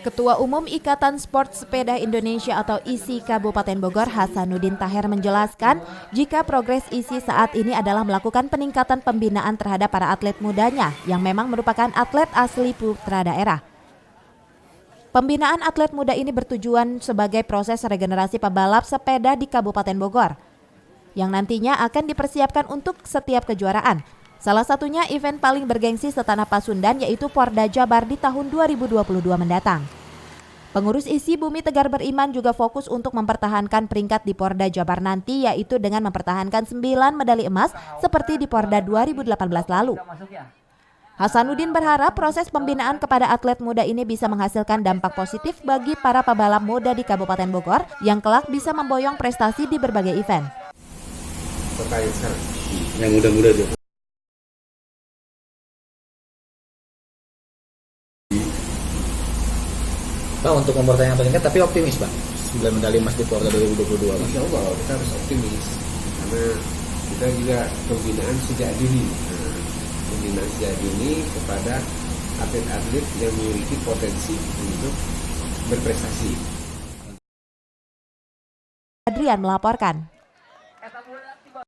Ketua Umum Ikatan Sport Sepeda Indonesia atau ISI Kabupaten Bogor, Hasanuddin Taher menjelaskan jika progres ISI saat ini adalah melakukan peningkatan pembinaan terhadap para atlet mudanya yang memang merupakan atlet asli putra daerah. Pembinaan atlet muda ini bertujuan sebagai proses regenerasi pebalap sepeda di Kabupaten Bogor yang nantinya akan dipersiapkan untuk setiap kejuaraan. Salah satunya event paling bergengsi setanah Pasundan yaitu Porda Jabar di tahun 2022 mendatang. Pengurus ISI Bumi Tegar Beriman juga fokus untuk mempertahankan peringkat di Porda Jabar nanti yaitu dengan mempertahankan 9 medali emas seperti di Porda 2018 lalu. Hasanuddin berharap proses pembinaan kepada atlet muda ini bisa menghasilkan dampak positif bagi para pebalap muda di Kabupaten Bogor yang kelak bisa memboyong prestasi di berbagai event. Terkait sekarang yang muda-muda juga. Pak, untuk mempertahankan peringkat tapi optimis Pak 9 medali emas di Porda 2022 Pak. Insya Allah kita harus optimis karena kita juga pembinaan sejak dini kepada atlet-atlet yang memiliki potensi untuk berprestasi. Adrian melaporkan.